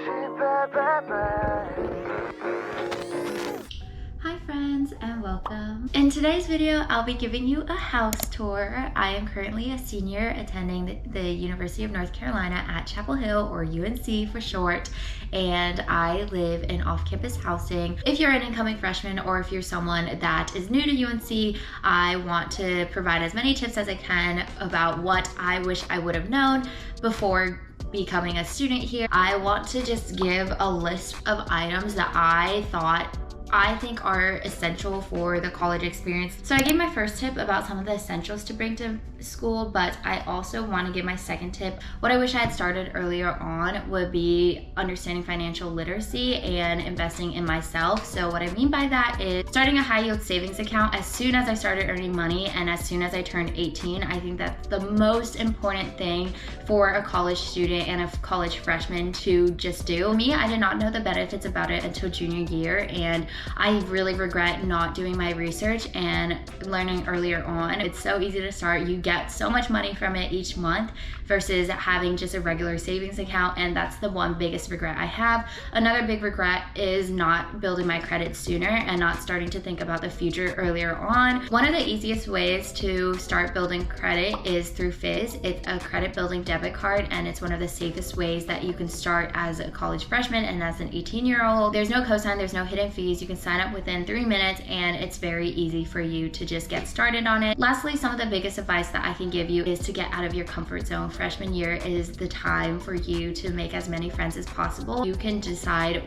Hi friends and welcome. In today's video, I'll be giving you a house tour. I am currently a senior attending the University of North Carolina at Chapel Hill, or UNC for short, and I live in off-campus housing. If you're an incoming freshman or if you're someone that is new to UNC, I want to provide as many tips as I can about what I wish I would have known before becoming a student here. I want to just give a list of items that I think are essential for the college experience. So I gave my first tip about some of the essentials to bring to school, but I also want to give my second tip. What I wish I had started earlier on would be understanding financial literacy and investing in myself. So what I mean by that is starting a high yield savings account as soon as I started earning money and as soon as I turned 18. I think that's the most important thing for a college student and a college freshman to just do. Me, I did not know the benefits about it until junior year, and I really regret not doing my research and learning earlier on. It's so easy to start. You get so much money from it each month versus having just a regular savings account, and that's the one biggest regret I have. Another big regret is not building my credit sooner and not starting to think about the future earlier on. One of the easiest ways to start building credit is through Fizz. It's a credit building debit card, and it's one of the safest ways that you can start as a college freshman and as an 18-year-old. There's no cosign, there's no hidden fees. You can sign up within 3 minutes, and it's very easy for you to just get started on it. Lastly, some of the biggest advice that I can give you is to get out of your comfort zone. Freshman year is the time for you to make as many friends as possible. You can decide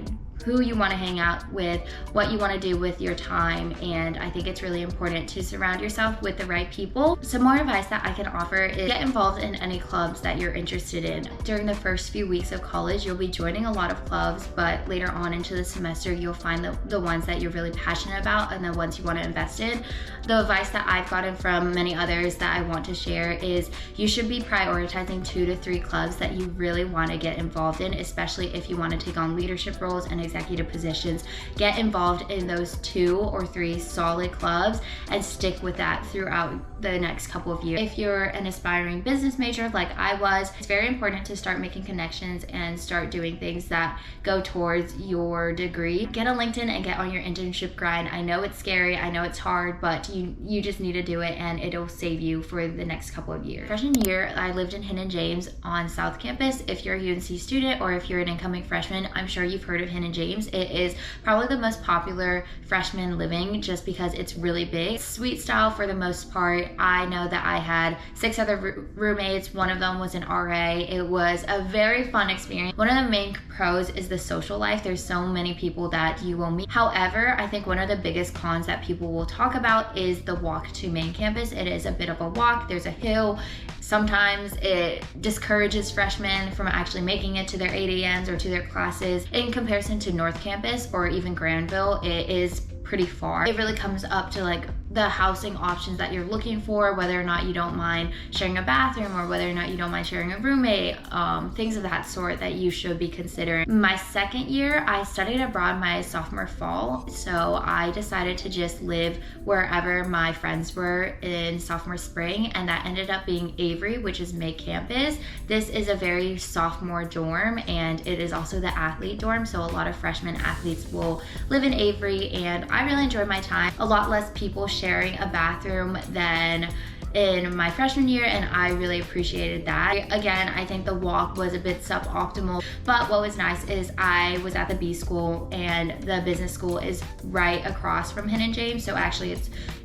who you want to hang out with, what you want to do with your time, and I think it's really important to surround yourself with the right people. Some more advice that I can offer is get involved in any clubs that you're interested in. During the first few weeks of college, you'll be joining a lot of clubs, but later on into the semester, you'll find the ones that you're really passionate about and the ones you want to invest in. The advice that I've gotten from many others that I want to share is you should be prioritizing 2 to 3 clubs that you really want to get involved in, especially if you want to take on leadership roles and executive positions. Get involved in those 2 or 3 solid clubs and stick with that throughout the next couple of years. If you're an aspiring business major like I was, it's very important to start making connections and start doing things that go towards your degree. Get a LinkedIn and get on your internship grind. I know it's scary, I know it's hard, but you just need to do it, and it'll save you for the next couple of years. Freshman year, I lived in Hinton James on South Campus. If you're a UNC student or if you're an incoming freshman, I'm sure you've heard of Hinton James. It is probably the most popular freshman living just because it's really big. Suite style for the most part. I know that I had 6 other roommates. One of them was an RA. It was a very fun experience. One of the main pros is the social life. There's so many people that you will meet. However, I think one of the biggest cons that people will talk about is the walk to main campus. It is a bit of a walk. There's a hill. Sometimes it discourages freshmen from actually making it to their 8 a.m.s or to their classes. In comparison to North Campus or even Granville, it is pretty far. It really comes up to like the housing options that you're looking for, whether or not you don't mind sharing a bathroom or whether or not you don't mind sharing a roommate, things of that sort that you should be considering. My second year, I studied abroad my sophomore fall, so I decided to just live wherever my friends were in sophomore spring, and that ended up being Avery, which is May campus. This is a very sophomore dorm, and it is also the athlete dorm, so a lot of freshman athletes will live in Avery, and I really enjoyed my time. A lot less people sharing a bathroom than in my freshman year, and I really appreciated that. Again, I think the walk was a bit suboptimal, but what was nice is I was at the B school, and the business school is right across from Hinton James, so actually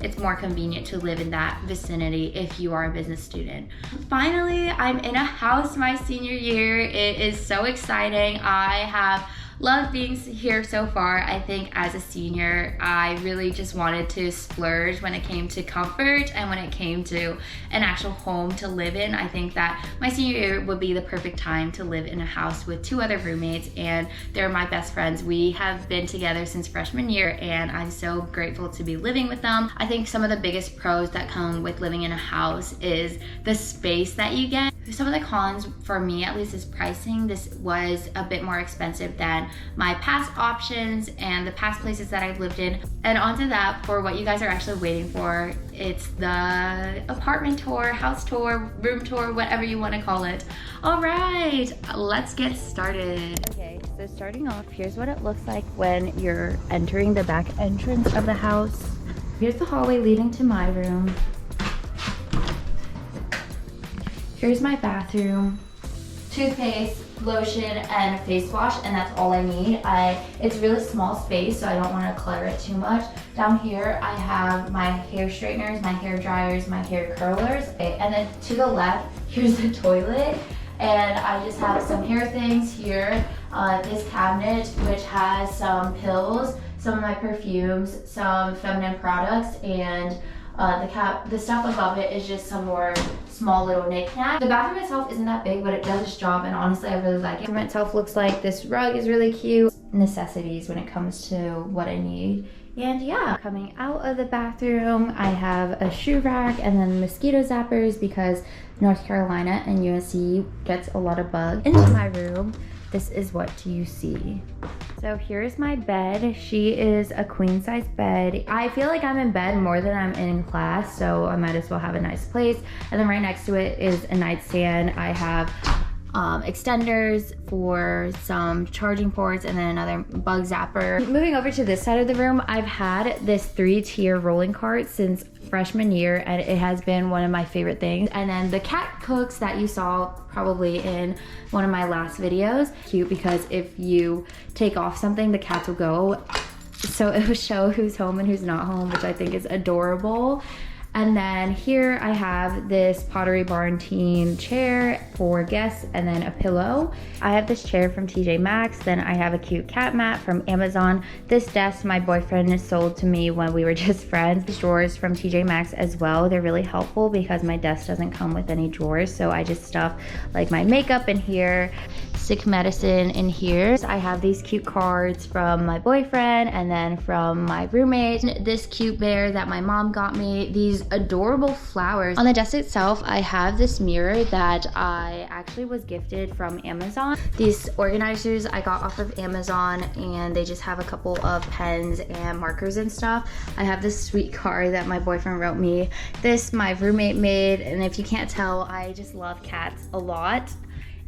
it's more convenient to live in that vicinity if you are a business student. Finally, I'm in a house my senior year. It is so exciting. I have loved being here so far. I think as a senior, I really just wanted to splurge when it came to comfort and when it came to an actual home to live in. I think that my senior year would be the perfect time to live in a house with 2 other roommates, and they're my best friends. We have been together since freshman year, and I'm so grateful to be living with them. I think some of the biggest pros that come with living in a house is the space that you get. Some of the cons for me at least is pricing. This was a bit more expensive than my past options and the past places that I've lived in. And onto that, for what you guys are actually waiting for, it's the apartment tour, house tour, room tour, whatever you want to call it. All right, let's get started. Okay, so starting off, here's what it looks like when you're entering the back entrance of the house. Here's the hallway leading to my room. Here's my bathroom, toothpaste, lotion, and face wash, and that's all I need. It's really small space, so I don't want to clutter it too much. Down here, I have my hair straighteners, my hair dryers, my hair curlers, and then to the left, here's the toilet, and I just have some hair things here. This cabinet, which has some pills, some of my perfumes, some feminine products, and the stuff above it is just some more small little knickknacks. The bathroom itself isn't that big, but it does its job, and honestly I really like it. The bathroom itself looks like this rug is really cute. Necessities when it comes to what I need. And yeah, coming out of the bathroom, I have a shoe rack and then mosquito zappers because North Carolina and UNC gets a lot of bugs. Into my room, this is what you see. So here's my bed. She is a queen size bed. I feel like I'm in bed more than I'm in class, so I might as well have a nice place. And then right next to it is a nightstand. I have extenders for some charging ports and then another bug zapper. Moving over to this side of the room, I've had this 3-tier rolling cart since freshman year, and it has been one of my favorite things. And then the cat cooks that you saw probably in one of my last videos. Cute because if you take off something, the cats will go. So it will show who's home and who's not home, which I think is adorable. And then here I have this Pottery Barn teen chair for guests and then a pillow. I have this chair from TJ Maxx. Then I have a cute cat mat from Amazon. This desk my boyfriend sold to me when we were just friends. These drawers from TJ Maxx as well. They're really helpful because my desk doesn't come with any drawers. So I just stuff like my makeup in here, sick medicine in here. I have these cute cards from my boyfriend and then from my roommate. This cute bear that my mom got me. These adorable flowers. On the desk itself, I have this mirror that I actually was gifted from Amazon. These organizers I got off of Amazon, and they just have a couple of pens and markers and stuff. I have this sweet card that my boyfriend wrote me. This my roommate made, and if you can't tell, I just love cats a lot.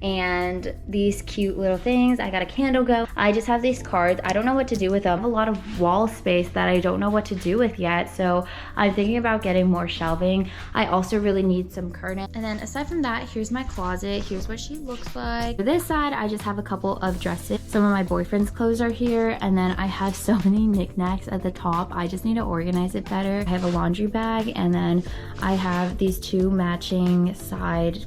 And these cute little things. I got a candle go. I just have these cards. I don't know what to do with them. I have a lot of wall space that I don't know what to do with yet, so I'm thinking about getting more shelving. I also really need some curtains. And then aside from that, here's my closet. Here's what she looks like. For this side, I just have a couple of dresses. Some of my boyfriend's clothes are here, and then I have so many knickknacks at the top. I just need to organize it better. I have a laundry bag, and then I have these 2 matching side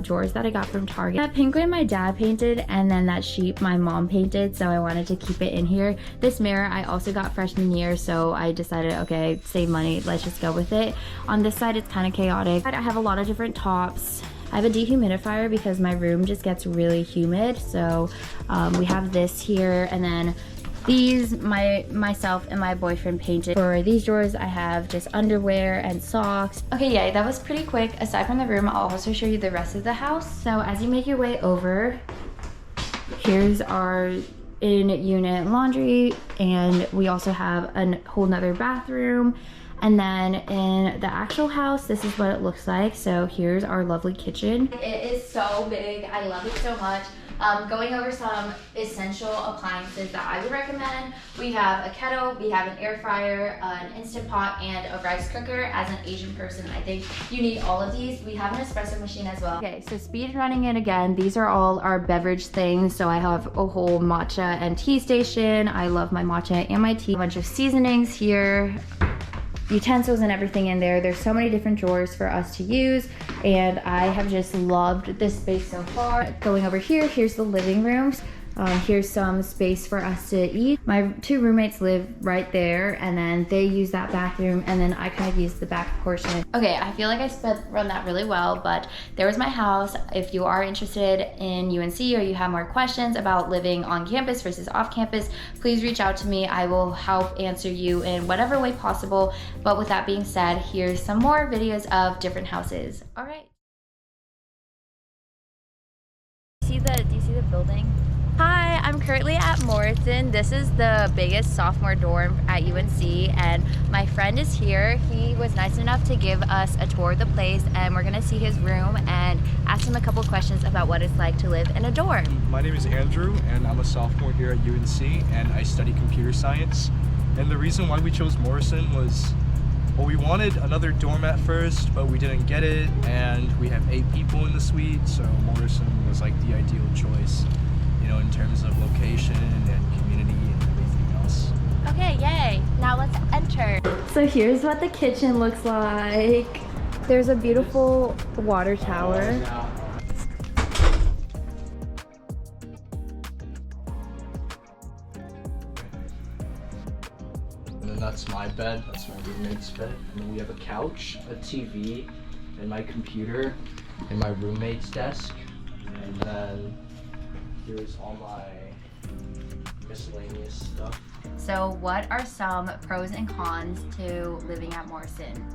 drawers that I got from Target. That penguin my dad painted, and then that sheep my mom painted, so I wanted to keep it in here. This mirror I also got freshman year, so I decided, okay, save money, let's just go with it. On this side, it's kind of chaotic. I have a lot of different tops. I have a dehumidifier because my room just gets really humid, so we have this here, and then these myself and my boyfriend painted. For these drawers, I have just underwear and socks. Okay, yeah, that was pretty quick. Aside from the room, I'll also show you the rest of the house. So as you make your way over, here's our in-unit laundry, and we also have a whole nother bathroom. And then in the actual house, this is what it looks like. So here's our lovely kitchen. It is so big. I love it so much. Going over some essential appliances that I would recommend. We have a kettle, we have an air fryer, an Instant Pot, and a rice cooker. As an Asian person, I think you need all of these. We have an espresso machine as well. Okay, so speed running it again. These are all our beverage things. So I have a whole matcha and tea station. I love my matcha and my tea. A bunch of seasonings here, utensils and everything in there. There's so many different drawers for us to use, and I have just loved this space so far. Going over here, here's the living rooms. Here's some space for us to eat. My 2 roommates live right there, and then they use that bathroom, and then I kind of use the back portion. Okay, I feel like I run that really well, but there was my house. If you are interested in UNC or you have more questions about living on campus versus off campus, please reach out to me. I will help answer you in whatever way possible. But with that being said, here's some more videos of different houses. All right. building. Hi, I'm currently at Morrison. This is the biggest sophomore dorm at UNC, and my friend is here. He was nice enough to give us a tour of the place, and we're gonna see his room and ask him a couple questions about what it's like to live in a dorm. My name is Andrew, and I'm a sophomore here at UNC, and I study computer science. And the reason why we chose Morrison was, well, we wanted another dorm at first, but we didn't get it, and we have 8 people in the suite, so Morrison was like the ideal choice, you know, in terms of location and community and everything else. Okay, yay! Now let's enter. So here's what the kitchen looks like. There's a beautiful water tower. And then that's my bed, that's my roommate's bed. And then we have a couch, a TV, and my computer, and my roommate's desk. And then here's all my miscellaneous stuff. So what are some pros and cons to living at Morrison?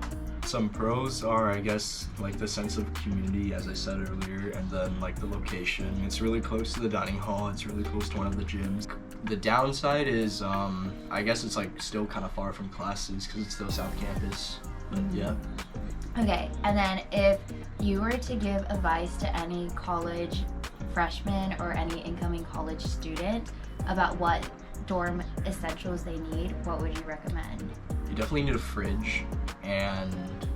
Some pros are, I guess, like the sense of community, as I said earlier, and then like the location. It's really close to the dining hall, it's really close to one of the gyms. The downside is, I guess it's like still kind of far from classes because it's still South Campus, but yeah. Okay, and then if you were to give advice to any college freshman or any incoming college student about what dorm essentials they need, what would you recommend? You definitely need a fridge and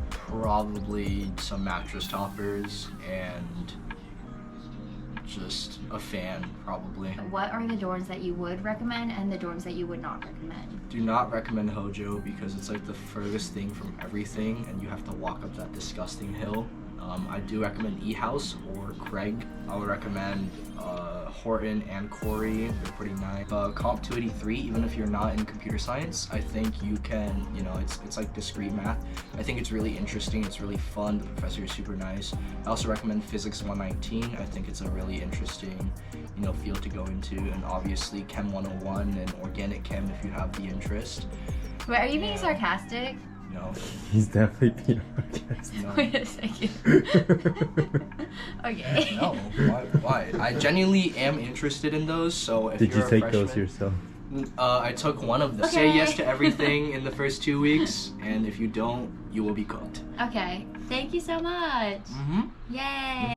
probably some mattress toppers and just a fan, probably. What are the dorms that you would recommend and the dorms that you would not recommend? Do not recommend Hojo because it's like the furthest thing from everything and you have to walk up that disgusting hill. I do recommend E-House or Craig. I would recommend Horton and Corey. They're pretty nice. Comp 283, even if you're not in computer science, I think you can, you know, it's like discrete math. I think it's really interesting, it's really fun, the professor is super nice. I also recommend Physics 119. I think it's a really interesting, you know, field to go into, and obviously Chem 101 and Organic Chem if you have the interest. Wait, are you being sarcastic? No. He's definitely being sarcastic. No. Wait a second. Okay. No, why? I genuinely am interested in those, so if Did you're you take a freshman, those yourself? I took one of them. Okay. Say yes to everything in the first 2 weeks, and if you don't, you will be cooked. Okay, thank you so much. Mm-hmm. Yay!